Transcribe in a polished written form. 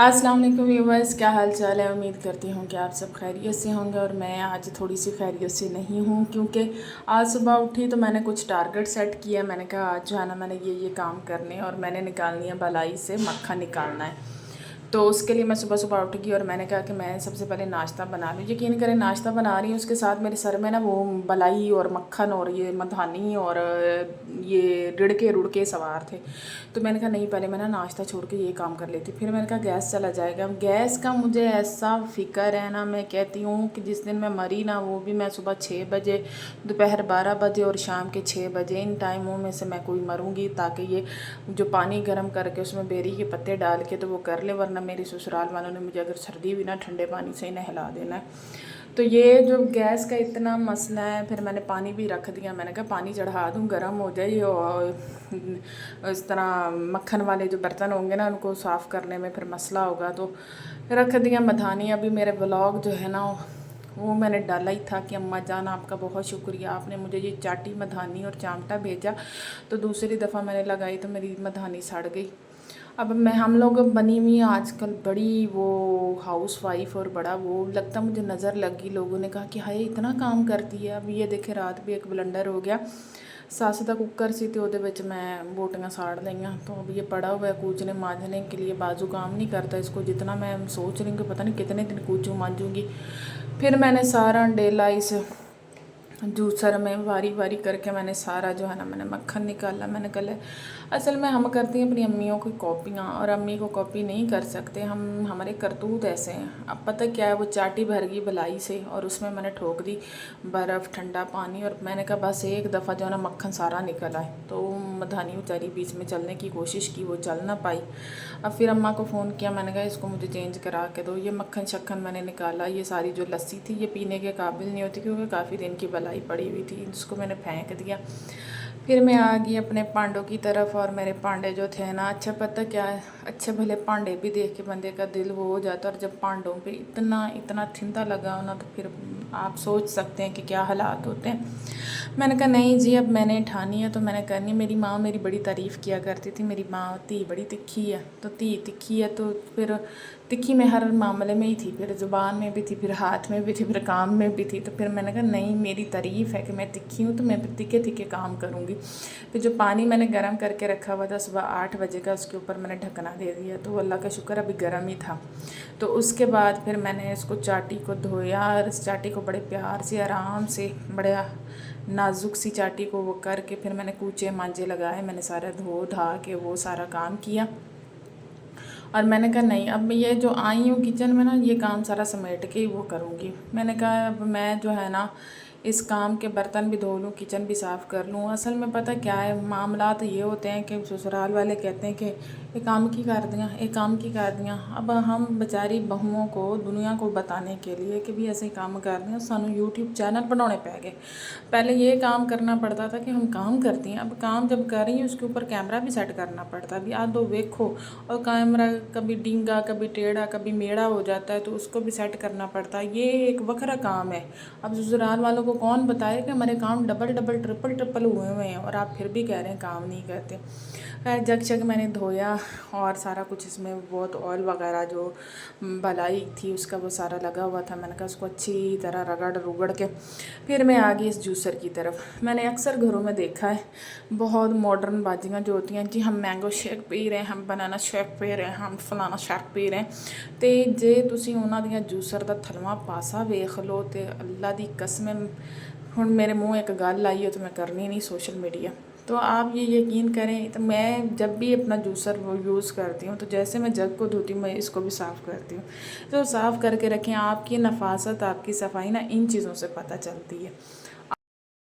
अस्सलाम वालेकुम व्यूवर्स, क्या हाल चाल है। उम्मीद करती हूँ कि आप सब खैरियत से होंगे और मैं आज थोड़ी सी खैरियत से नहीं हूँ, क्योंकि आज सुबह उठी तो मैंने कुछ टारगेट सेट किया। मैंने कहा आज जो है ना मैंने ये काम करने हैं और मैंने निकालनी है बलाई से मक्खन निकालना है। तो उसके लिए मैं सुबह सुबह उठ गई और मैंने कहा कि मैं सबसे पहले नाश्ता बना लूँ। यकीन करें नाश्ता बना रही हूँ, उसके साथ मेरे सर में ना वो बलाई और मक्खन और ये मधानी और ये रिड़के रुड़के सवार थे। तो मैंने कहा नहीं, पहले मैं ना नाश्ता छोड़ के ये काम कर लेती। फिर मैंने कहा गैस चला जाएगा। गैस का मुझे ऐसा फ़िक्र है ना, मैं कहती हूँ कि जिस दिन मैं मरी ना, वो भी मैं सुबह 6 बजे, दोपहर 12 बजे और शाम के 6 बजे, इन टाइमों में से मैं कोई मरूँगी, ताकि ये जो पानी गर्म करके उसमें बेरी के पत्ते डाल के तो वो कर ले, वरना मेरे ससुराल वालों ने मुझे अगर सर्दी हुई ना ठंडे पानी से ही नहला देना है। तो ये जो गैस का इतना मसला है। फिर मैंने पानी भी रख दिया। मैंने कहा पानी चढ़ा दूँ, गर्म हो जाए और इस तरह मक्खन वाले जो बर्तन होंगे ना उनको साफ़ करने में फिर मसला होगा। तो रख दिया मधानी। अभी मेरे व्लॉग जो है ना वो मैंने डाला ही था कि अम्मा जान आपका बहुत शुक्रिया, आपने मुझे ये चाटी मधानी और चामटा भेजा। तो दूसरी दफ़ा मैंने लगाई तो मेरी मधानी सड़ गई। अब मैं हम लोग बनी हुई आजकल बड़ी वो हाउस वाइफ और बड़ा वो लगता, मुझे नज़र लगी। लोगों ने कहा कि हाय इतना काम करती है। अब ये देखे रात भी एक ब्लंडर हो गया। सस का कुकर सी तो मैं बोटियाँ साड़ लियाँ। तो अब ये पड़ा हुआ है कूचने मांजने के लिए। बाजू काम नहीं करता इसको, जितना मैं सोच रही हूँ कि पता नहीं कितने दिन कूचूँ मांजूँगी। फिर मैंने सारा डेला इस जूसर में वारी वारी करके मैंने सारा जो है ना मैंने मक्खन निकाला। मैंने कहा असल में हम करती हैं अपनी अम्मियों की कॉपियाँ, और अम्मी को कॉपी नहीं कर सकते हम, हमारे करतूत ऐसे हैं। अब पता क्या है, वो चाटी भर गई बलाई से और उसमें मैंने ठोक दी बर्फ़ ठंडा पानी, और मैंने कहा बस एक दफ़ा जो है ना मक्खन सारा निकल आए। तो मधानी बेचारी बीच में चलने की कोशिश की, वो चल ना पाई। अब फिर अम्मा को फ़ोन किया, मैंने कहा इसको मुझे चेंज करा के दो। ये मक्खन शक्खन मैंने निकाला। ये सारी जो लस्सी थी ये पीने के काबिल नहीं होती, क्योंकि काफ़ी दिन की बलाई पड़ी हुई थी। इसको मैंने फेंक दिया। फिर मैं आ गई अपने पांडों की तरफ, और मेरे पांडे जो थे ना, अच्छा पता क्या है, अच्छे भले पांडे भी देख के बंदे का दिल वो हो जाता है। और जब पांडों पे इतना इतना थिंदा लगा हो ना, तो फिर आप सोच सकते हैं कि क्या हालात होते हैं। मैंने कहा नहीं जी, अब मैंने ठानी है तो मैंने करनी। मेरी माँ मेरी बड़ी तारीफ़ किया करती थी। मेरी माँ ती बड़ी तिखी है, तो ती तिखी है तो फिर तिखी में हर मामले में ही थी, फिर ज़ुबान में भी थी, फिर हाथ में भी थी, फिर काम में भी थी। तो फिर मैंने कहा नहीं, मेरी तारीफ़ है कि मैं तिखी हूँ तो मैं तिखे तिखे काम करूँगी। फिर जो पानी मैंने गर्म करके रखा हुआ था सुबह 8 बजे का, उसके ऊपर मैंने ढकना दे दिया। तो अल्लाह का शुक्र अभी गर्म ही था। तो उसके बाद फिर मैंने इसको चाटी को धोया, और इस चाटी को बड़े प्यार से आराम से बड़े नाजुक सी चाटी को वो करके फिर मैंने कूचे मांजे लगाए। मैंने सारा धो धा के वो सारा काम किया। और मैंने कहा नहीं, अब ये जो आई हूँ किचन में ना, ये काम सारा समेट के ही वो करूँगी। मैंने कहा अब मैं जो है ना इस काम के बर्तन भी धो लूँ, किचन भी साफ़ कर लूँ। असल में पता क्या है, मामला तो ये होते हैं कि ससुराल वाले कहते हैं कि ये काम की कर दियाँ, ये काम की कर दियाँ। अब हम बेचारी बहुओं को दुनिया को बताने के लिए कि भी ऐसे काम कर दियाँ, सानू यूट्यूब चैनल बनाने पै गए। पहले ये काम करना पड़ता था कि हम काम करती हैं, अब काम जब कर रही हैं उसके ऊपर कैमरा भी सेट करना पड़ता है। अभी आ दो देखो, और कैमरा कभी डींगा कभी टेढ़ा कभी मेढ़ा हो जाता है, तो उसको भी सेट करना पड़ता है। ये एक वखरा काम है। अब ससुराल वालों को कौन बताए कि हमारे काम डबल डबल ट्रिपल ट्रिपल हुए हैं, और आप फिर भी कह रहे हैं काम नहीं करते। खैर जग शग मैंने धोया, और सारा कुछ इसमें बहुत ऑयल वगैरह जो भलाई थी उसका वो सारा लगा हुआ था। मैंने कहा उसको अच्छी तरह रगड़ रुगड़ के फिर मैं आ गई इस जूसर की तरफ। मैंने अक्सर घरों में देखा है बहुत मॉडर्न बाजियाँ जो होती हैं, जी हम मैंगो शेक पी रहे हैं, हम बनाना शेक पी रहे हैं, हम फलाना शेक पी रहे हैं। तो जे तुसी उन्हां दियां जूसर दा थलवा पासा वेख लो तो अल्लाह दी कसम, हुण मेरे मुँह एक गल आई है तो मैं करनी नहीं सोशल मीडिया। तो आप ये यकीन करें, तो मैं जब भी अपना जूसर वो यूज़ करती हूँ तो जैसे मैं जग को धोती हूँ मैं इसको भी साफ़ करती हूँ। तो साफ़ करके रखें। आपकी नफासत आपकी सफाई ना इन चीज़ों से पता चलती है।